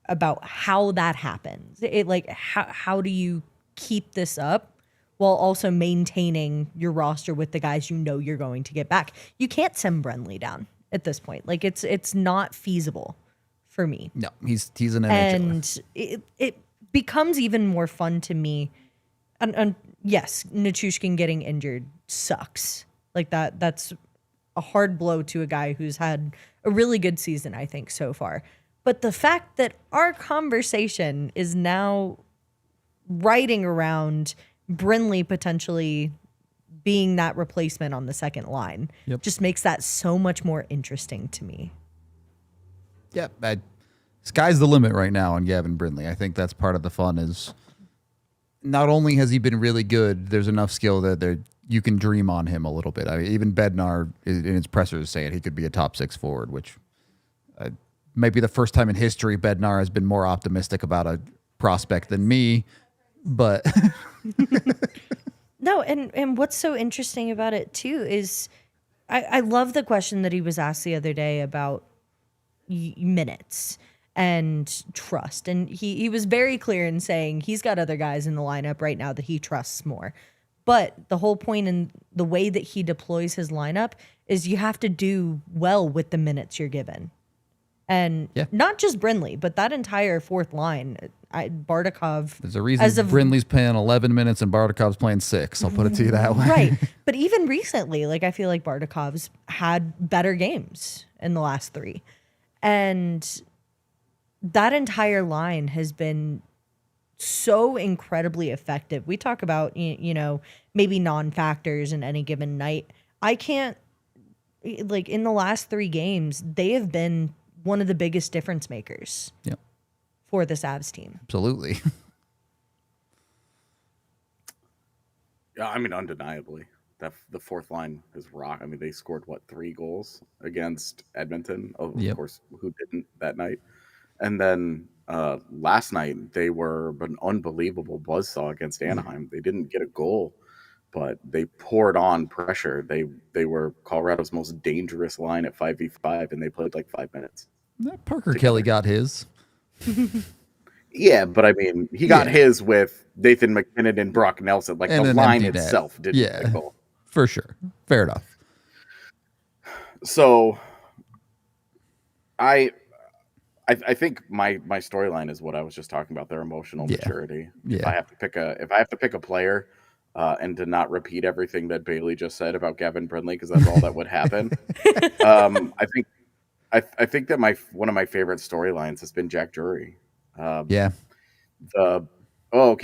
about how that happens. It like how do you keep this up while also maintaining your roster with the guys you know you're going to get back? You can't send Brindley down at this point. Like it's not feasible for me. No, he's an NHL. And it becomes even more fun to me. And yes, Nichushkin getting injured sucks. Like that's a hard blow to a guy who's had a really good season, I think, so far. But the fact that our conversation is now riding around Brindley potentially being that replacement on the second line just makes that so much more interesting to me. Yeah, sky's the limit right now on Gavin Brindley. I think that's part of the fun is not only has he been really good, there's enough skill that you can dream on him a little bit. I mean, even Bednar in his pressers saying he could be a top 6 forward, which might be the first time in history Bednar has been more optimistic about a prospect than me. But no, and what's so interesting about it too is I love the question that he was asked the other day about minutes and trust. And he was very clear in saying he's got other guys in the lineup right now that he trusts more. But the whole point in the way that he deploys his lineup is you have to do well with the minutes you're given. And not just Brindley, but that entire fourth line. Bardakov. There's a reason Brindley's playing 11 minutes and Bardakov's playing 6. I'll put it to you that way. Right. But even recently, like I feel like Bardakov's had better games in the last 3. And that entire line has been so incredibly effective. We talk about, maybe non-factors in any given night. I can't, like in the last 3 games, they have been one of the biggest difference makers for this Avs team. Absolutely. Yeah, I mean, undeniably. The fourth line is rock. I mean, they scored, 3 goals against Edmonton? Of course, who didn't that night? And then last night, they were an unbelievable buzzsaw against Anaheim. They didn't get a goal, but they poured on pressure. They were Colorado's most dangerous line at 5v5, and they played like 5 minutes. Parker Kelly got his. Yeah, but I mean, he got his with Nathan MacKinnon and Brock Nelson. Like, and the line itself didn't get a goal. For sure. Fair enough. So I think my storyline is what I was just talking about, their emotional maturity. If I have to pick a player and to not repeat everything that Bailey just said about Gavin Brindley, because that's all that would happen. I think that one of my favorite storylines has been Jack Drury. Can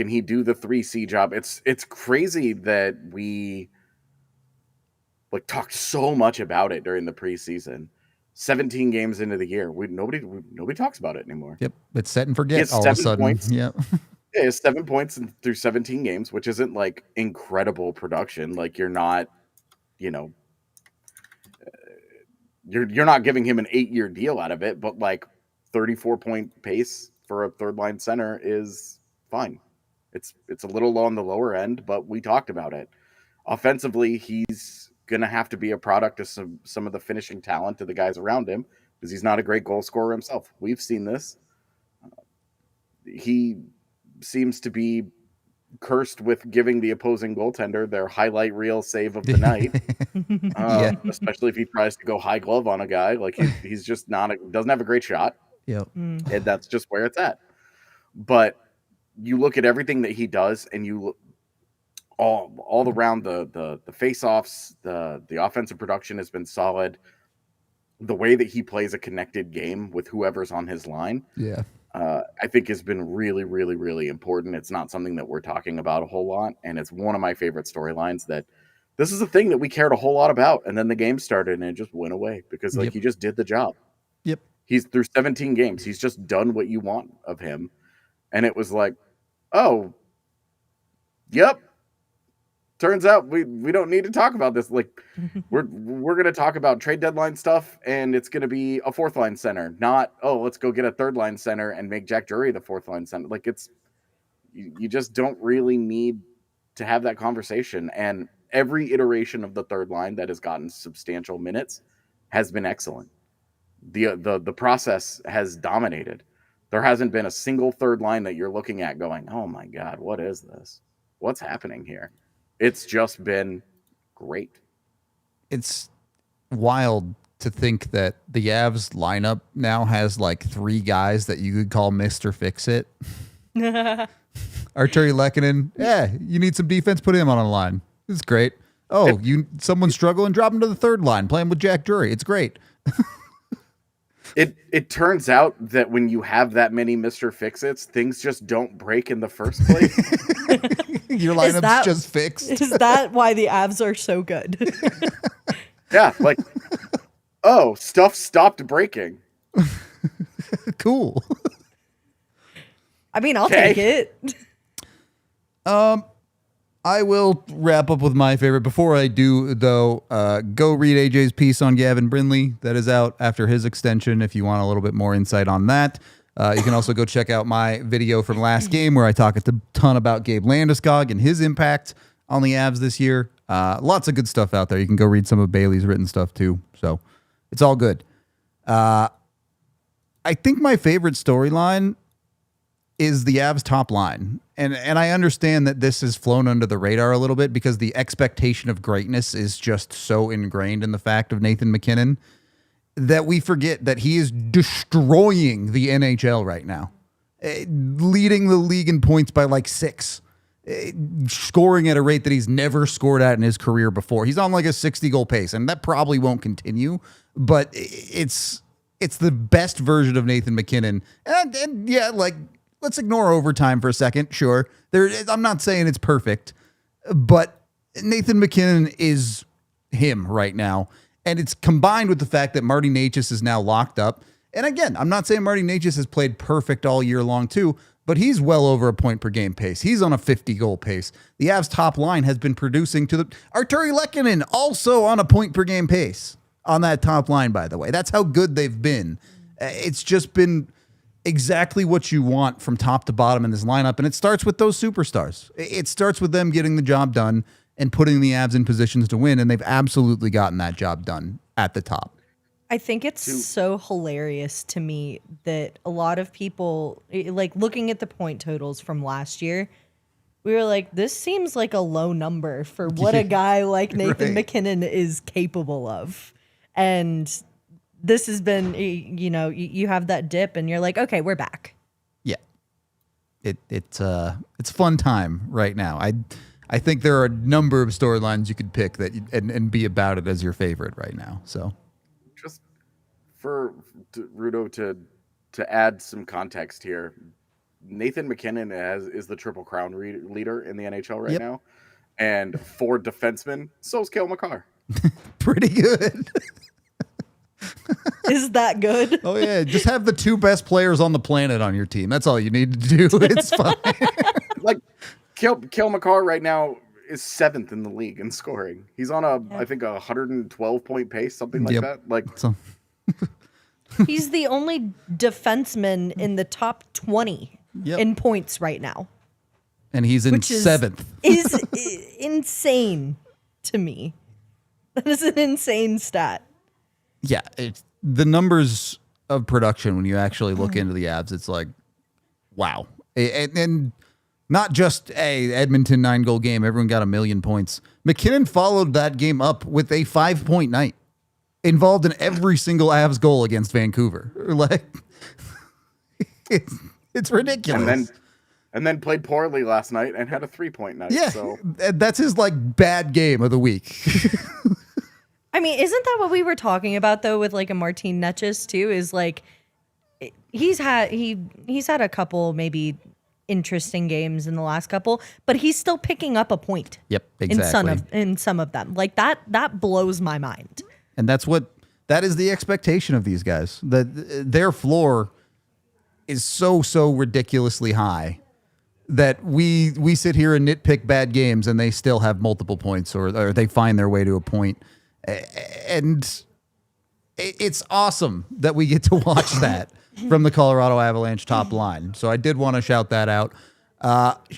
he do the 3C job? It's crazy that we talked so much about it during the preseason. 17 games into the year, nobody talks about it anymore. Yep, it's set and forget all of a sudden. Points. Yep. Yeah, it's 7 points through 17 games, which isn't like incredible production. Like, you're not, you're not giving him an 8-year deal out of it, but 34-point pace for a third line center is fine. It's a little low on the lower end, but we talked about it. Offensively, he's gonna have to be a product of some of the finishing talent of the guys around him, because he's not a great goal scorer himself. We've seen this. He seems to be cursed with giving the opposing goaltender their highlight reel save of the night. Especially if he tries to go high glove on a guy. Like, he's just doesn't have a great shot. Yep. And that's just where it's at. But you look at everything that he does, and you look all around the face-offs, the offensive production has been solid. The way that he plays a connected game with whoever's on his line, I think has been really, really, really important. It's not something that we're talking about a whole lot, and it's one of my favorite storylines. That this is a thing that we cared a whole lot about, and then the game started and it just went away because he just did the job. Yep. He's through 17 games. He's just done what you want of him. And it was like, oh, yep. Turns out we don't need to talk about this. Like, we're going to talk about trade deadline stuff, and it's going to be a fourth line center, not, let's go get a third line center and make Jack Drury the fourth line center. Like, you just don't really need to have that conversation. And every iteration of the third line that has gotten substantial minutes has been excellent. The process has dominated. There hasn't been a single third line that you're looking at going, oh my God, what is this? What's happening here? It's just been great. It's wild to think that the Avs lineup now has like 3 guys that you could call Mr. Fix-It. Arturi Lehkonen, you need some defense, put him on a line. It's great. Oh, someone's struggling, drop him to the third line, play him with Jack Drury. It's great. It turns out that when you have that many Mr. Fix-Its, things just don't break in the first place. Your lineup's just fixed. Is that why the Avs are so good? Yeah, like, stuff stopped breaking. Cool. I mean, I'll take it. I will wrap up with my favorite. Before I do, though, go read AJ's piece on Gavin Brindley. That is out after his extension if you want a little bit more insight on that. You can also go check out my video from last game where I talk a ton about Gabe Landeskog and his impact on the Avs this year. Lots of good stuff out there. You can go read some of Bailey's written stuff, too. So it's all good. I think my favorite storyline is the Avs top line. And I understand that this has flown under the radar a little bit because the expectation of greatness is just so ingrained in the fact of Nathan MacKinnon that we forget that he is destroying the NHL right now, leading the league in points by like 6, scoring at a rate that he's never scored at in his career before. He's on like a 60-goal pace, and that probably won't continue, but it's the best version of Nathan MacKinnon. And yeah, like, let's ignore overtime for a second. Sure. I'm not saying it's perfect, but Nathan MacKinnon is him right now. And it's combined with the fact that Marty Necas is now locked up. And again, I'm not saying Marty Necas has played perfect all year long too, but he's well over a point per game pace. He's on a 50-goal pace. The Avs top line has been producing to the Arturi Lehkonen also on a point per game pace on that top line, by the way. That's how good they've been. It's just been exactly what you want from top to bottom in this lineup, and it starts with those superstars. It starts with them getting the job done and putting the Avs in positions to win, and they've absolutely gotten that job done at the top. I think it's so hilarious to me that a lot of people, like looking at the point totals from last year, we were like, this seems like a low number for what a guy like Nathan MacKinnon is capable of. And this has been, you have that dip and you're like, okay, we're back. Yeah. It's a fun time right now. I think there are a number of storylines you could pick that and be about it as your favorite right now. So just for Rudo to add some context here, Nathan MacKinnon is the Triple Crown leader in the NHL right now. And for defensemen, so is Cale Makar. Pretty good. Is that good? Oh, yeah. Just have the 2 best players on the planet on your team. That's all you need to do. It's fine. Like, Cale Makar right now is 7th in the league in scoring. He's on I think, a 112-point pace, something like that. Like, he's the only defenseman in the top 20 in points right now. And he's in 7th. Is insane to me. That is an insane stat. Yeah, the numbers of production when you actually look into the Avs, it's like, wow. And not just a Edmonton 9-goal game. Everyone got 1 million points. MacKinnon followed that game up with a 5-point night, involved in every single Avs goal against Vancouver. Like, it's ridiculous. And then played poorly last night and had a 3-point night. Yeah, so that's his like bad game of the week. I mean, isn't that what we were talking about though with like a Martin Necas too? Is like he's had a couple maybe interesting games in the last couple, but he's still picking up a point. Yep, exactly. In some of them, like that blows my mind. And that is the expectation of these guys. That their floor is so ridiculously high that we sit here and nitpick bad games and they still have multiple points or they find their way to a point. And it's awesome that we get to watch that from the Colorado Avalanche top line. So I did want to shout that out.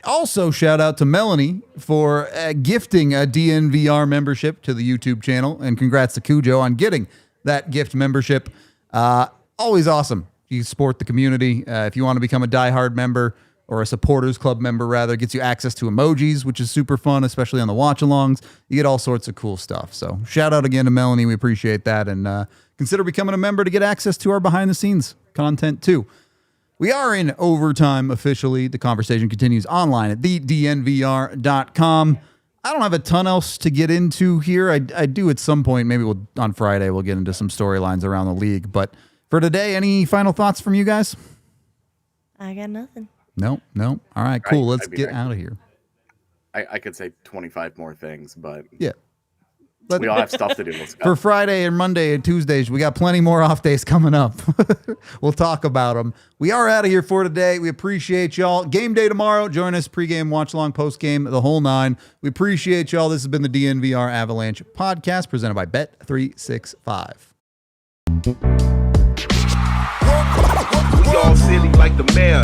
Also, shout out to Melanie for gifting a DNVR membership to the YouTube channel. And congrats to Cujo on getting that gift membership. Always awesome. You support the community. If you want to become a diehard member or a supporters club member, rather, it gets you access to emojis, which is super fun, especially on the watch-alongs. You get all sorts of cool stuff. So shout out again to Melanie. We appreciate that. And consider becoming a member to get access to our behind-the-scenes content, too. We are in overtime officially. The conversation continues online at thednvr.com. I don't have a ton else to get into here. I do at some point. Maybe on Friday we'll get into some storylines around the league. But for today, any final thoughts from you guys? I got nothing. No. All right, cool. Let's get out of here. I could say 25 more things, but yeah, we all have stuff to do. For Friday and Monday and Tuesdays, we got plenty more off days coming up. We'll talk about them. We are out of here for today. We appreciate y'all. Game day tomorrow. Join us pregame, watch along, postgame, the whole nine. We appreciate y'all. This has been the DNVR Avalanche Podcast presented by Bet365. We all silly like the mayor.